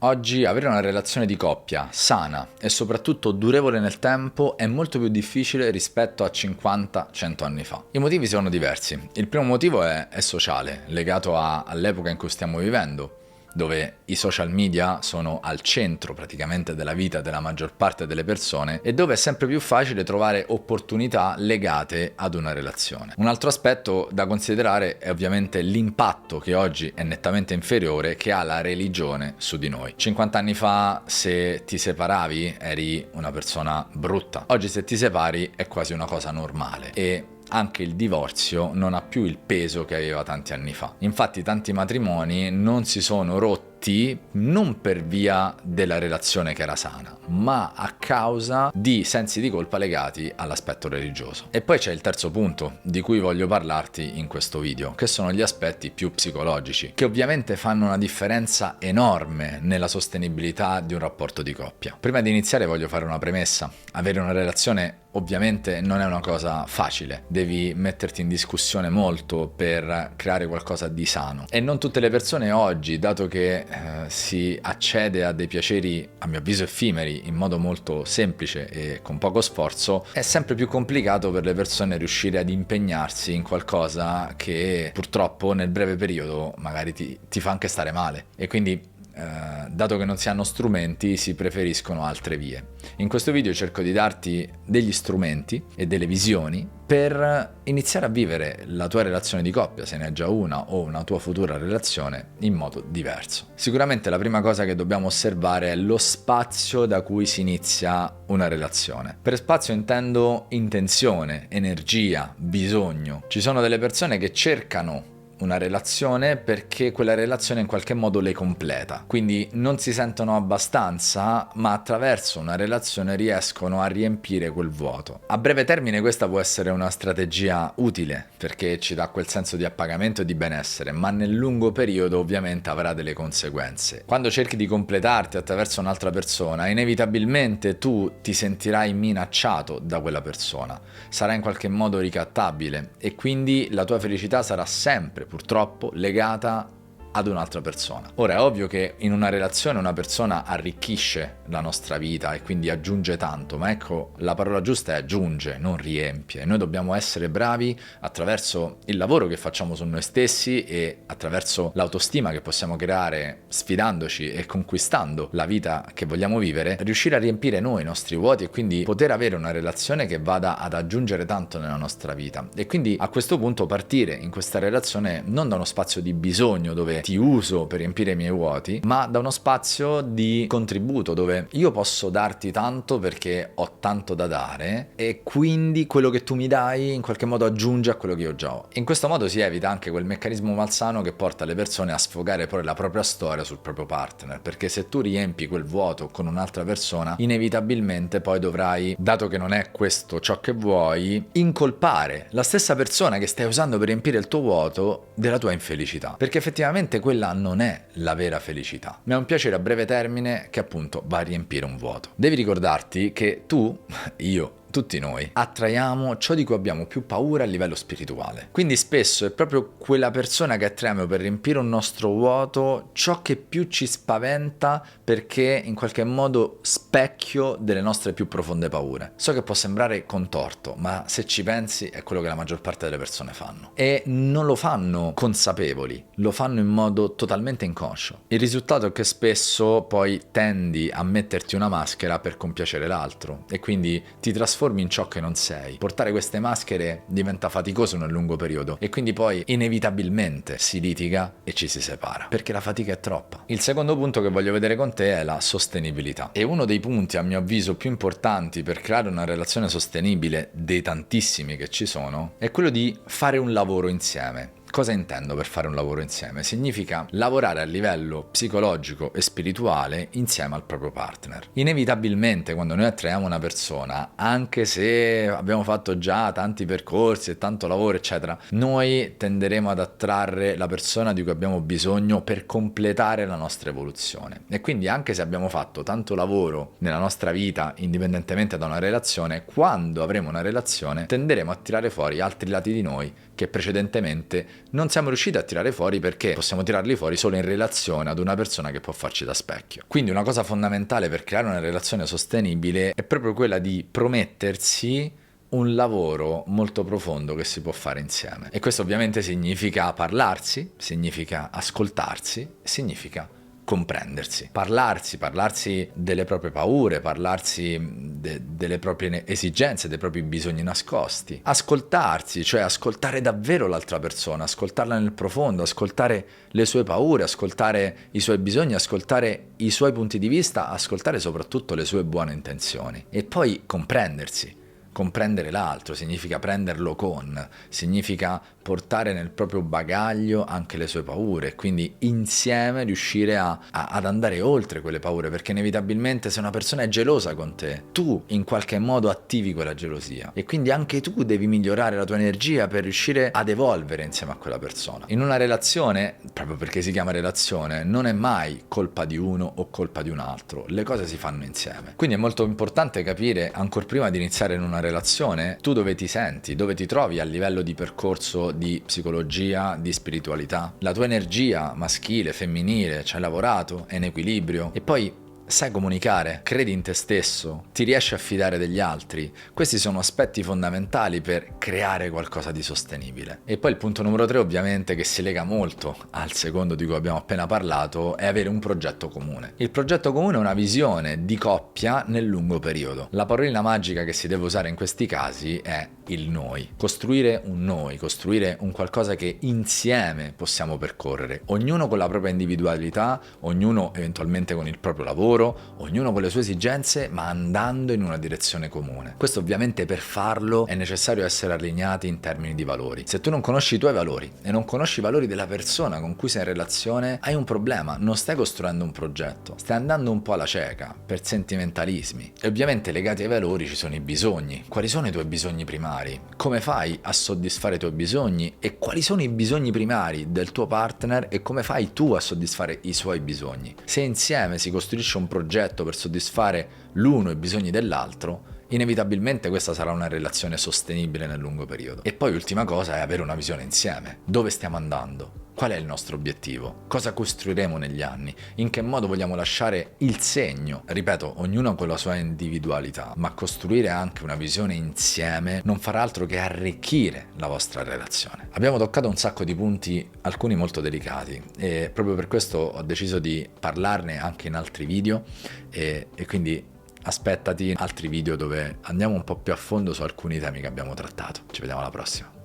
Oggi avere una relazione di coppia sana e soprattutto durevole nel tempo è molto più difficile rispetto a 50-100 anni fa. I motivi sono diversi. Il primo motivo è sociale, legato all'epoca in cui stiamo vivendo, dove i social media sono al centro praticamente della vita della maggior parte delle persone e dove è sempre più facile trovare opportunità legate ad una relazione. Un altro aspetto da considerare è ovviamente l'impatto che oggi è nettamente inferiore che ha la religione su di noi. 50 anni fa, se ti separavi eri una persona brutta. Oggi se ti separi è quasi una cosa normale e anche il divorzio non ha più il peso che aveva tanti anni fa. Infatti tanti matrimoni non si sono rotti non per via della relazione che era sana, ma a causa di sensi di colpa legati all'aspetto religioso. E poi c'è il terzo punto di cui voglio parlarti in questo video, che sono gli aspetti più psicologici, che ovviamente fanno una differenza enorme nella sostenibilità di un rapporto di coppia. Prima di iniziare voglio fare una premessa. Avere una relazione ovviamente non è una cosa facile, devi metterti in discussione molto per creare qualcosa di sano e non tutte le persone oggi, dato che si accede a dei piaceri a mio avviso effimeri in modo molto semplice e con poco sforzo, è sempre più complicato per le persone riuscire ad impegnarsi in qualcosa che purtroppo nel breve periodo magari ti fa anche stare male e quindi dato che non si hanno strumenti si preferiscono altre vie. In questo video cerco di darti degli strumenti e delle visioni per iniziare a vivere la tua relazione di coppia, se ne hai già una o una tua futura relazione, in modo diverso. Sicuramente la prima cosa che dobbiamo osservare è lo spazio da cui si inizia una relazione. Per spazio intendo intenzione, energia, bisogno. Ci sono delle persone che cercano una relazione perché quella relazione in qualche modo le completa, quindi non si sentono abbastanza, ma attraverso una relazione riescono a riempire quel vuoto. A breve termine questa può essere una strategia utile perché ci dà quel senso di appagamento e di benessere, ma nel lungo periodo ovviamente avrà delle conseguenze. Quando cerchi di completarti attraverso un'altra persona, inevitabilmente tu ti sentirai minacciato da quella persona, sarai in qualche modo ricattabile e quindi la tua felicità sarà sempre purtroppo legata ad un'altra persona. Ora è ovvio che in una relazione una persona arricchisce la nostra vita e quindi aggiunge tanto, ma ecco, la parola giusta è aggiunge, non riempie. Noi dobbiamo essere bravi attraverso il lavoro che facciamo su noi stessi e attraverso l'autostima che possiamo creare sfidandoci e conquistando la vita che vogliamo vivere, riuscire a riempire noi i nostri vuoti e quindi poter avere una relazione che vada ad aggiungere tanto nella nostra vita. E quindi a questo punto partire in questa relazione non da uno spazio di bisogno dove ti uso per riempire i miei vuoti, ma da uno spazio di contributo dove io posso darti tanto perché ho tanto da dare e quindi quello che tu mi dai in qualche modo aggiunge a quello che io già ho. In questo modo si evita anche quel meccanismo malsano che porta le persone a sfogare poi la propria storia sul proprio partner, perché se tu riempi quel vuoto con un'altra persona, inevitabilmente poi dovrai, dato che non è questo ciò che vuoi, incolpare la stessa persona che stai usando per riempire il tuo vuoto della tua infelicità, perché effettivamente quella non è la vera felicità, ma è un piacere a breve termine che appunto va a riempire un vuoto. Devi ricordarti che tu, io, tutti noi attraiamo ciò di cui abbiamo più paura a livello spirituale. Quindi spesso è proprio quella persona che attraiamo per riempire un nostro vuoto ciò che più ci spaventa perché in qualche modo specchio delle nostre più profonde paure. So che può sembrare contorto, ma se ci pensi è quello che la maggior parte delle persone fanno. E non lo fanno consapevoli, lo fanno in modo totalmente inconscio. Il risultato è che spesso poi tendi a metterti una maschera per compiacere l'altro e quindi ti trasformi in ciò che non sei. Portare queste maschere diventa faticoso nel lungo periodo e quindi poi inevitabilmente si litiga e ci si separa perché la fatica è troppa. Il secondo punto che voglio vedere con te è la sostenibilità. E uno dei punti a mio avviso più importanti per creare una relazione sostenibile dei tantissimi che ci sono è quello di fare un lavoro insieme. Cosa intendo per fare un lavoro insieme? Significa lavorare a livello psicologico e spirituale insieme al proprio partner. Inevitabilmente quando noi attraiamo una persona, anche se abbiamo fatto già tanti percorsi e tanto lavoro eccetera, noi tenderemo ad attrarre la persona di cui abbiamo bisogno per completare la nostra evoluzione. E quindi anche se abbiamo fatto tanto lavoro nella nostra vita, indipendentemente da una relazione, quando avremo una relazione tenderemo a tirare fuori altri lati di noi che precedentemente non siamo riusciti a tirare fuori, perché possiamo tirarli fuori solo in relazione ad una persona che può farci da specchio. Quindi una cosa fondamentale per creare una relazione sostenibile è proprio quella di promettersi un lavoro molto profondo che si può fare insieme. E questo ovviamente significa parlarsi, significa ascoltarsi, significa comprendersi. Parlarsi delle proprie paure, parlarsi delle proprie esigenze, dei propri bisogni nascosti. Ascoltarsi, cioè ascoltare davvero l'altra persona, ascoltarla nel profondo, ascoltare le sue paure, ascoltare i suoi bisogni, ascoltare i suoi punti di vista, ascoltare soprattutto le sue buone intenzioni. E poi comprendersi. Comprendere l'altro significa prenderlo significa portare nel proprio bagaglio anche le sue paure, quindi insieme riuscire ad andare oltre quelle paure, perché inevitabilmente se una persona è gelosa con te, tu in qualche modo attivi quella gelosia e quindi anche tu devi migliorare la tua energia per riuscire ad evolvere insieme a quella persona. In una relazione, proprio perché si chiama relazione, non è mai colpa di uno o colpa di un altro, le cose si fanno insieme. Quindi è molto importante capire, ancor prima di iniziare in una relazione, tu dove ti senti, dove ti trovi a livello di percorso di psicologia, di spiritualità. La tua energia maschile, femminile, ci hai lavorato, è in equilibrio e poi sai comunicare, credi in te stesso, ti riesci a fidare degli altri. Questi sono aspetti fondamentali per creare qualcosa di sostenibile. E poi il punto numero 3, ovviamente, che si lega molto al secondo di cui abbiamo appena parlato, è avere un progetto comune. Il progetto comune è una visione di coppia nel lungo periodo. La parolina magica che si deve usare in questi casi è il noi. Costruire un qualcosa che insieme possiamo percorrere, ognuno con la propria individualità, ognuno eventualmente con il proprio lavoro, ognuno con le sue esigenze, ma andando in una direzione comune. Questo ovviamente per farlo è necessario essere allineati in termini di valori. Se tu non conosci i tuoi valori e non conosci i valori della persona con cui sei in relazione, hai un problema, non stai costruendo un progetto, stai andando un po' alla cieca, per sentimentalismi. E ovviamente legati ai valori ci sono i bisogni. Quali sono i tuoi bisogni primari? Come fai a soddisfare i tuoi bisogni e quali sono i bisogni primari del tuo partner e come fai tu a soddisfare i suoi bisogni? Se insieme si costruisce un progetto per soddisfare l'uno i bisogni dell'altro, inevitabilmente questa sarà una relazione sostenibile nel lungo periodo. E poi ultima cosa è avere una visione insieme. Dove stiamo andando? Qual è il nostro obiettivo? Cosa costruiremo negli anni? In che modo vogliamo lasciare il segno? Ripeto, ognuno con la sua individualità, ma costruire anche una visione insieme non farà altro che arricchire la vostra relazione. Abbiamo toccato un sacco di punti, alcuni molto delicati, e proprio per questo ho deciso di parlarne anche in altri video e quindi aspettati altri video dove andiamo un po' più a fondo su alcuni temi che abbiamo trattato. Ci vediamo alla prossima.